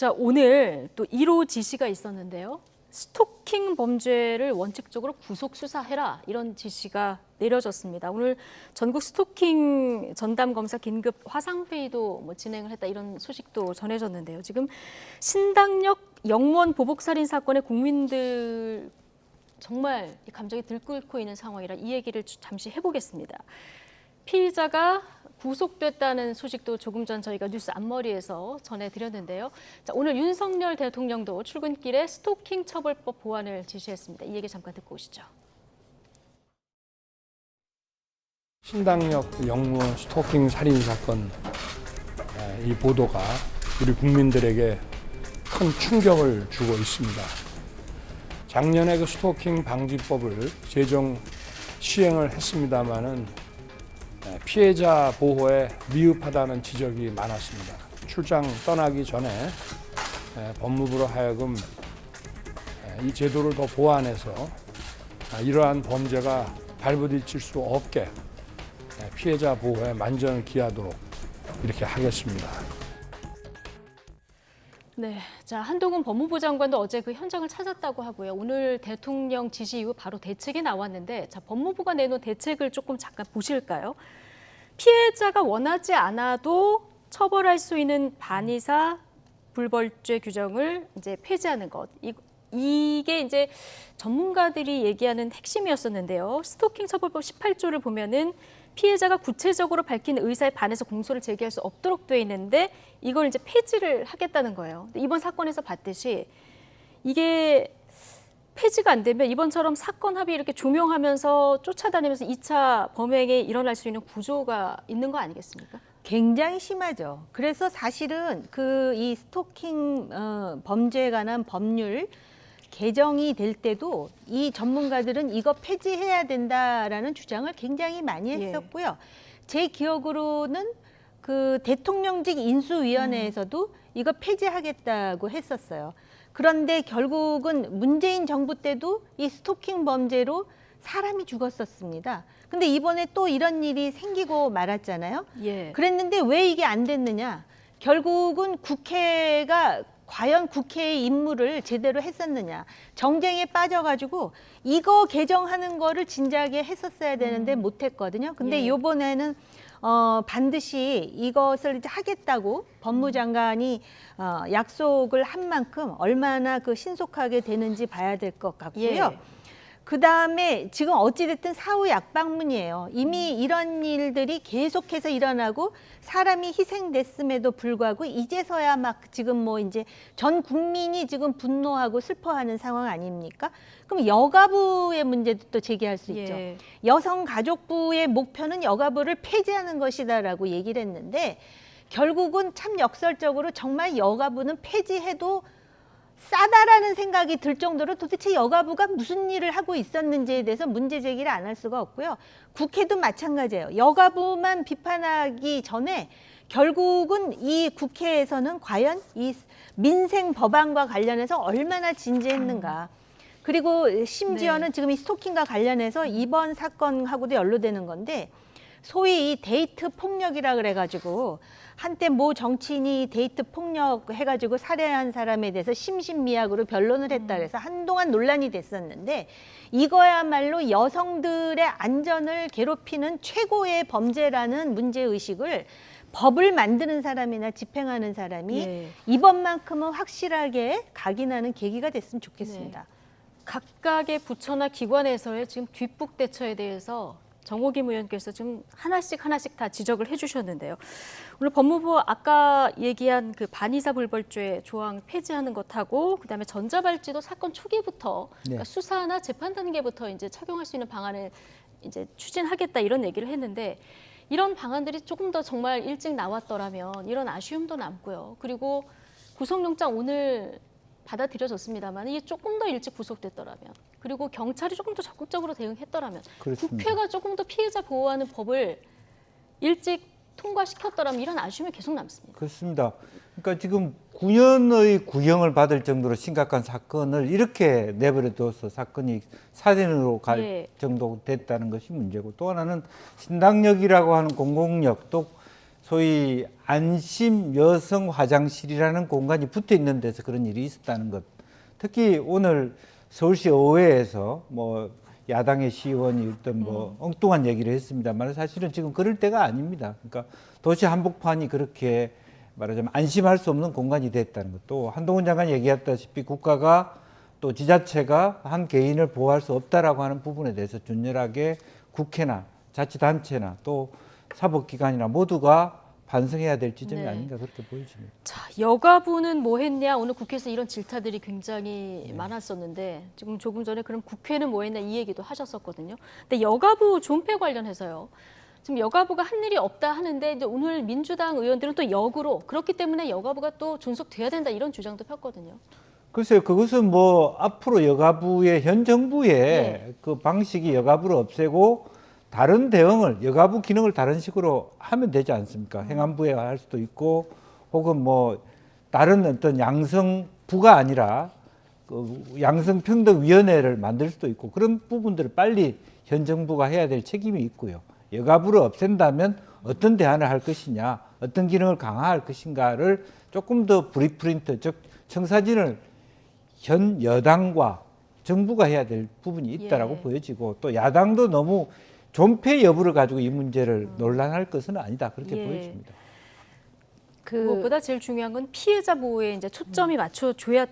자, 오늘 또 1호 지시가 있었는데요. 스토킹 범죄를 원칙적으로 구속 수사해라, 이런 지시가 내려졌습니다. 오늘 전국 스토킹 전담 검사 긴급 화상회의도 진행을 했다, 이런 소식도 전해졌는데요. 지금 신당역 영무원 보복살인 사건에 국민들 정말 감정이 들끓고 있는 상황이라 이 얘기를 잠시 해보겠습니다. 피의자가 구속됐다는 소식도 조금 전 저희가 뉴스 앞머리에서 전해드렸는데요. 자, 오늘 윤석열 대통령도 출근길에 스토킹 처벌법 보완을 지시했습니다. 이 얘기 잠깐 듣고 오시죠. 신당역 영무원 스토킹 살인 사건, 이 보도가 우리 국민들에게 큰 충격을 주고 있습니다. 작년에 그 스토킹 방지법을 제정 시행을 했습니다마는 피해자 보호에 미흡하다는 지적이 많았습니다. 출장 떠나기 전에 법무부로 하여금 이 제도를 더 보완해서 이러한 범죄가 발부딪힐 수 없게 피해자 보호에 만전을 기하도록 이렇게 하겠습니다. 네, 자, 한동훈 법무부 장관도 어제 그 현장을 찾았다고 하고요. 오늘 대통령 지시 이후 바로 대책이 나왔는데, 자, 법무부가 내놓은 대책을 조금 잠깐 보실까요? 피해자가 원하지 않아도 처벌할 수 있는 반의사 불벌죄 규정을 이제 폐지하는 것. 이게 이제 전문가들이 얘기하는 핵심이었었는데요. 스토킹 처벌법 18조를 보면은 피해자가 구체적으로 밝힌 의사에 반해서 공소를 제기할 수 없도록 돼 있는데 이걸 이제 폐지를 하겠다는 거예요. 이번 사건에서 봤듯이 이게 폐지가 안 되면 이번처럼 사건 합의 이렇게 조명하면서 쫓아다니면서 2차 범행에 일어날 수 있는 구조가 있는 거 아니겠습니까? 굉장히 심하죠. 그래서 사실은 이 스토킹 범죄에 관한 법률 개정이 될 때도 이 전문가들은 이거 폐지해야 된다라는 주장을 굉장히 많이 했었고요. 제 기억으로는 그 대통령직 인수위원회에서도 이거 폐지하겠다고 했었어요. 그런데 결국은 문재인 정부 때도 이 스토킹 범죄로 사람이 죽었었습니다. 근데 이번에 또 이런 일이 생기고 말았잖아요. 예. 그랬는데 왜 이게 안 됐느냐? 결국은 국회가 과연 국회의 임무를 제대로 했었느냐. 정쟁에 빠져가지고 이거 개정하는 거를 진작에 했었어야 되는데 못했거든요. 근데 이번에는 반드시 이것을 이제 하겠다고 법무장관이 약속을 한 만큼 얼마나 그 신속하게 되는지 봐야 될 것 같고요. 예. 그다음에 지금 어찌됐든 사후 약방문이에요. 이미 이런 일들이 계속해서 일어나고 사람이 희생됐음에도 불구하고 이제서야 막 지금 뭐 이제 전 국민이 지금 분노하고 슬퍼하는 상황 아닙니까? 그럼 여가부의 문제도 또 제기할 수 있죠. 예. 여성가족부의 목표는 여가부를 폐지하는 것이다라고 얘기를 했는데 결국은 참 역설적으로 정말 여가부는 폐지해도 싸다라는 생각이 들 정도로 도대체 여가부가 무슨 일을 하고 있었는지에 대해서 문제 제기를 안 할 수가 없고요. 국회도 마찬가지예요. 여가부만 비판하기 전에 결국은 이 국회에서는 과연 이 민생 법안과 관련해서 얼마나 진지했는가. 그리고 심지어는 지금 이 스토킹과 관련해서 이번 사건하고도 연루되는 건데 소위 이 데이트 폭력이라 그래가지고 한때 모 정치인이 데이트 폭력 해가지고 살해한 사람에 대해서 심신미약으로 변론을 했다 그래서 한동안 논란이 됐었는데 이거야말로 여성들의 안전을 괴롭히는 최고의 범죄라는 문제의식을 법을 만드는 사람이나 집행하는 사람이 이번만큼은 확실하게 각인하는 계기가 됐으면 좋겠습니다. 네. 각각의 부처나 기관에서의 지금 뒷북 대처에 대해서 정호김 의원께서 지금 하나씩 다 지적을 해주셨는데요. 오늘 법무부 아까 얘기한 그 반의사 불벌죄 조항 폐지하는 것하고 그다음에 전자발찌도 사건 초기부터 그러니까 수사나 재판 단계부터 이제 착용할 수 있는 방안을 이제 추진하겠다, 이런 얘기를 했는데 이런 방안들이 조금 더 정말 일찍 나왔더라면 이런 아쉬움도 남고요. 그리고 구속영장 오늘 받아들여졌습니다만 이게 조금 더 일찍 구속됐더라면, 그리고 경찰이 조금 더 적극적으로 대응했더라면, 그렇습니다. 국회가 조금 더 피해자 보호하는 법을 일찍 통과시켰더라면 이런 아쉬움이 계속 남습니다. 그렇습니다. 그러니까 지금 9년의 구형을 받을 정도로 심각한 사건을 이렇게 내버려둬서 사건이 살인으로 갈 정도 됐다는 것이 문제고, 또 하나는 신당역이라고 하는 공공역, 또 소위 안심 여성 화장실이라는 공간이 붙어 있는 데서 그런 일이 있었다는 것. 특히 오늘 서울시 의회에서 뭐 야당의 시의원이 어떤 뭐 엉뚱한 얘기를 했습니다만 사실은 지금 그럴 때가 아닙니다. 그러니까 도시 한복판이 그렇게 말하자면 안심할 수 없는 공간이 됐다는 것도 한동훈 장관이 얘기했다시피 국가가 또 지자체가 한 개인을 보호할 수 없다라고 하는 부분에 대해서 준열하게 국회나 자치단체나 또 사법기관이나 모두가 반성해야 될 지점이 네. 아닌가 그렇게 보여집니다. 자, 여가부는 뭐 했냐? 오늘 국회에서 이런 질타들이 굉장히 많았었는데 지금 조금 전에 그럼 국회는 뭐 했냐 이 얘기도 하셨었거든요. 근데 여가부 존폐 관련해서요. 지금 여가부가 한 일이 없다 하는데 이제 오늘 민주당 의원들은 또 역으로 그렇기 때문에 여가부가 또 존속돼야 된다 이런 주장도 폈거든요. 글쎄요, 그것은 뭐 앞으로 여가부의 현 정부의 네. 그 방식이 여가부를 없애고 다른 대응을 여가부 기능을 다른 식으로 하면 되지 않습니까? 행안부에 할 수도 있고 혹은 뭐 다른 어떤 양성부가 아니라 그 양성평등위원회를 만들 수도 있고 그런 부분들을 빨리 현 정부가 해야 될 책임이 있고요. 여가부를 없앤다면 어떤 대안을 할 것이냐, 어떤 기능을 강화할 것인가를 조금 더 브리프린트, 즉 청사진을 현 여당과 정부가 해야 될 부분이 있다라고 예. 보여지고 또 야당도 너무 존폐 여부를 가지고 이 문제를 논란할 것은 아니다 그렇게 예. 보여집니다. 그것보다 제일 중요한 건 피해자 보호에 이제 초점이 맞춰져야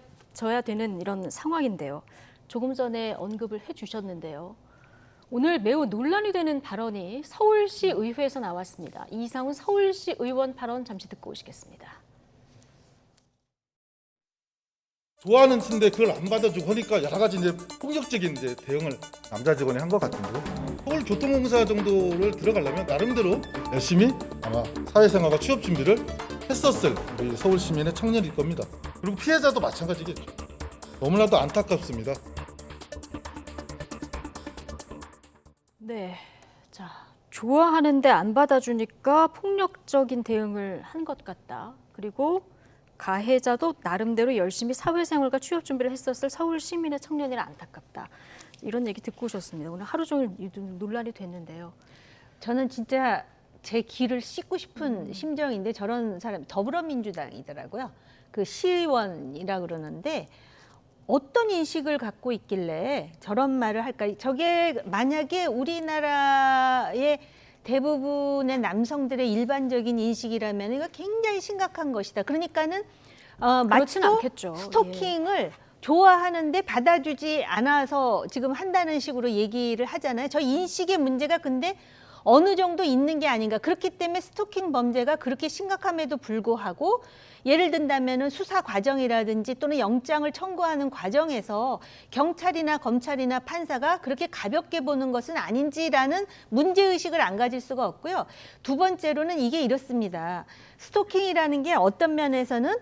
되는 이런 상황인데요. 조금 전에 언급을 해주셨는데요. 오늘 매우 논란이 되는 발언이 서울시 의회에서 나왔습니다. 이상훈 서울시 의원 발언 잠시 듣고 오시겠습니다. 좋아하는 팀인데 그걸 안 받아주고 하니까 여러 가지 이제 폭력적인 이제 대응을 남자 직원이 한 것 같은데요. 서울교통공사 정도를 들어가려면 나름대로 열심히 아마 사회생활과 취업 준비를 했었을 우리 서울 시민의 청년일 겁니다. 그리고 피해자도 마찬가지겠죠. 너무나도 안타깝습니다. 네, 자 좋아하는데 안 받아주니까 폭력적인 대응을 한 것 같다. 그리고 가해자도 나름대로 열심히 사회생활과 취업 준비를 했었을 서울 시민의 청년이라 안타깝다. 이런 얘기 듣고 오셨습니다. 오늘 하루 종일 논란이 됐는데요. 저는 진짜 제 귀를 씻고 싶은 심정인데 저런 사람 더불어민주당이더라고요. 그 시의원이라 그러는데 어떤 인식을 갖고 있길래 저런 말을 할까? 저게 만약에 우리나라의 대부분의 남성들의 일반적인 인식이라면 이거 굉장히 심각한 것이다. 그러니까는 그렇진 마치도 않겠죠. 스토킹을 좋아하는데 받아주지 않아서 지금 한다는 식으로 얘기를 하잖아요. 저 인식의 문제가 근데 어느 정도 있는 게 아닌가. 그렇기 때문에 스토킹 범죄가 그렇게 심각함에도 불구하고 예를 든다면은 수사 과정이라든지 또는 영장을 청구하는 과정에서 경찰이나 검찰이나 판사가 그렇게 가볍게 보는 것은 아닌지라는 문제의식을 안 가질 수가 없고요. 두 번째로는 이게 이렇습니다. 스토킹이라는 게 어떤 면에서는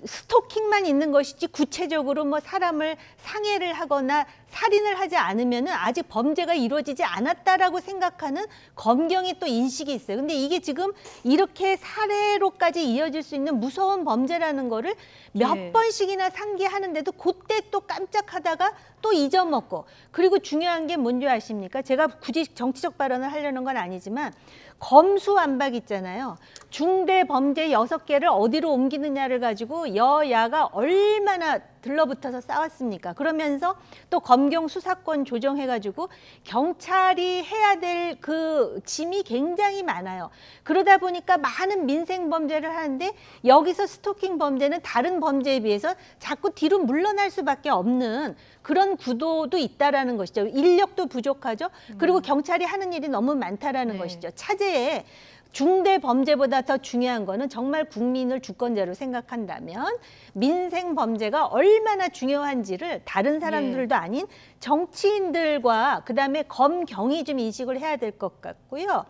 스토킹만 있는 것이지 구체적으로 뭐 사람을 상해를 하거나 살인을 하지 않으면은 아직 범죄가 이루어지지 않았다라고 생각하는 검경의 또 인식이 있어요. 근데 이게 지금 이렇게 살해로까지 이어질 수 있는 무서운 범죄라는 거를 몇 네. 번씩이나 상기하는데도 그때 또 깜짝하다가 또 잊어먹고 그리고 중요한 게 뭔지 아십니까? 제가 굳이 정치적 발언을 하려는 건 아니지만 검수완박 있잖아요. 중대 범죄 6개를 어디로 옮기느냐를 가지고 여야가 얼마나 들러붙어서 싸웠습니까? 그러면서 또 검경 수사권 조정해가지고 경찰이 해야 될 그 짐이 굉장히 많아요. 그러다 보니까 많은 민생 범죄를 하는데 여기서 스토킹 범죄는 다른 범죄에 비해서 자꾸 뒤로 물러날 수밖에 없는 그런 구도도 있다라는 것이죠. 인력도 부족하죠. 그리고 경찰이 하는 일이 너무 많다라는 네. 것이죠. 차제에 중대 범죄보다 더 중요한 거는 정말 국민을 주권자로 생각한다면 민생 범죄가 얼마나 중요한지를 다른 사람들도 아닌 정치인들과 그다음에 검경이 좀 인식을 해야 될 것 같고요.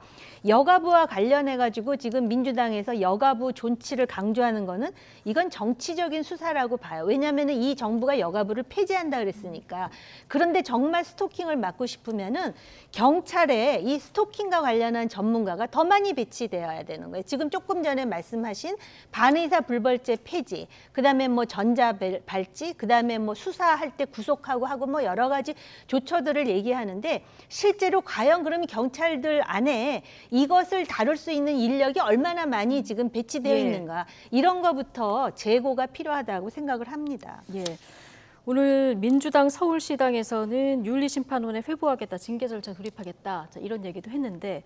여가부와 관련해 가지고 지금 민주당에서 여가부 존치를 강조하는 거는 이건 정치적인 수사라고 봐요. 왜냐하면 이 정부가 여가부를 폐지한다 그랬으니까. 그런데 정말 스토킹을 막고 싶으면은 경찰에 이 스토킹과 관련한 전문가가 더 많이 배치 배치되어야 되는 거예요. 지금 조금 전에 말씀하신 반의사 불벌죄 폐지, 그다음에 뭐 전자발찌, 그다음에 뭐 수사할 때 구속하고 하고 뭐 여러 가지 조처들을 얘기하는데 실제로 과연 그러면 경찰들 안에 이것을 다룰 수 있는 인력이 얼마나 많이 지금 배치되어 예. 있는가, 이런 거부터 재고가 필요하다고 생각을 합니다. 예. 오늘 민주당 서울시당에서는 윤리심판원에 회부하겠다, 징계 절차 돌입하겠다, 자, 이런 얘기도 했는데,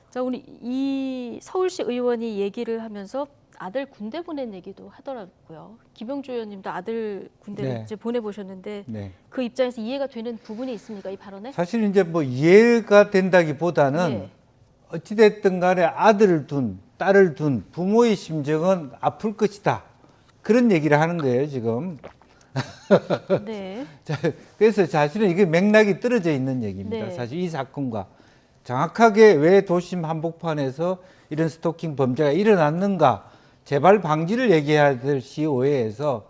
자, 오늘 이 서울시 의원이 얘기를 하면서 아들 군대 보낸 얘기도 하더라고요. 김영주 의원님도 아들 군대를 네. 이제 보내보셨는데 네. 그 입장에서 이해가 되는 부분이 있습니까, 이 발언에? 사실 이제 뭐 이해가 된다기보다는 예. 어찌됐든 간에 아들을 둔, 딸을 둔 부모의 심정은 아플 것이다. 그런 얘기를 하는 거예요, 지금. 네. 자, 그래서 사실은 이게 맥락이 떨어져 있는 얘기입니다. 네. 사실 이 사건과 정확하게 왜 도심 한복판에서 이런 스토킹 범죄가 일어났는가, 재발 방지를 얘기해야 될 시의회에서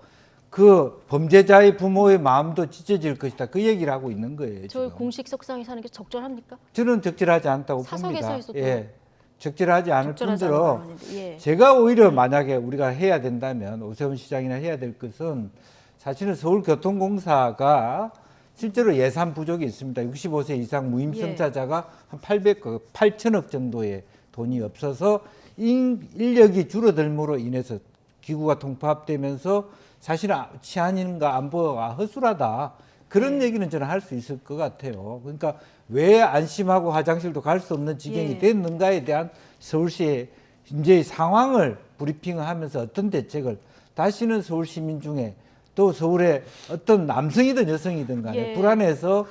그 범죄자의 부모의 마음도 찢어질 것이다. 그 얘기를 하고 있는 거예요. 저 지금. 공식 석상에 사는 게 적절합니까? 저는 적절하지 않다고 사석에서 봅니다. 해서도 예, 적절하지 않을 적절하지 않은 뿐더러 발언인데, 예. 제가 오히려 만약에 우리가 해야 된다면 오세훈 시장이나 해야 될 것은 사실은 서울교통공사가 실제로 예산 부족이 있습니다. 65세 이상 무임승차자가 한 8천억 정도의 돈이 없어서 인력이 줄어들므로 인해서 기구가 통합되면서 사실은 치안인과 안보가 허술하다. 그런 얘기는 저는 할 수 있을 것 같아요. 그러니까 왜 안심하고 화장실도 갈 수 없는 지경이 예. 됐는가에 대한 서울시의 이제 상황을 브리핑을 하면서 어떤 대책을 다시는 서울 시민 중에 또 서울에 어떤 남성이든 여성이든 간에 예. 불안해서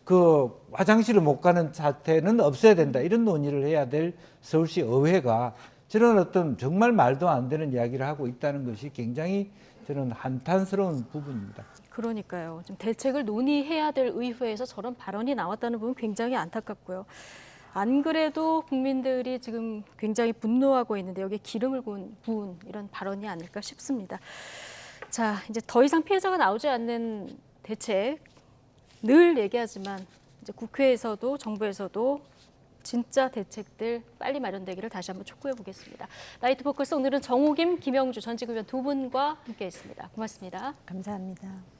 그 화장실을 못 가는 사태는 없어야 된다. 이런 논의를 해야 될 서울시 의회가 저런 어떤 정말 말도 안 되는 이야기를 하고 있다는 것이 굉장히 저는 한탄스러운 부분입니다. 그러니까요. 좀 대책을 논의해야 될 의회에서 저런 발언이 나왔다는 부분 굉장히 안타깝고요. 안 그래도 국민들이 지금 굉장히 분노하고 있는데 여기에 기름을 부은 이런 발언이 아닐까 싶습니다. 자, 이제 더 이상 피해자가 나오지 않는 대책 늘 얘기하지만 이제 국회에서도 정부에서도 진짜 대책들 빨리 마련되기를 다시 한번 촉구해 보겠습니다. 나이트 포커스 오늘은 정호김, 김영주 전직 의원 두 분과 함께했습니다. 고맙습니다. 감사합니다.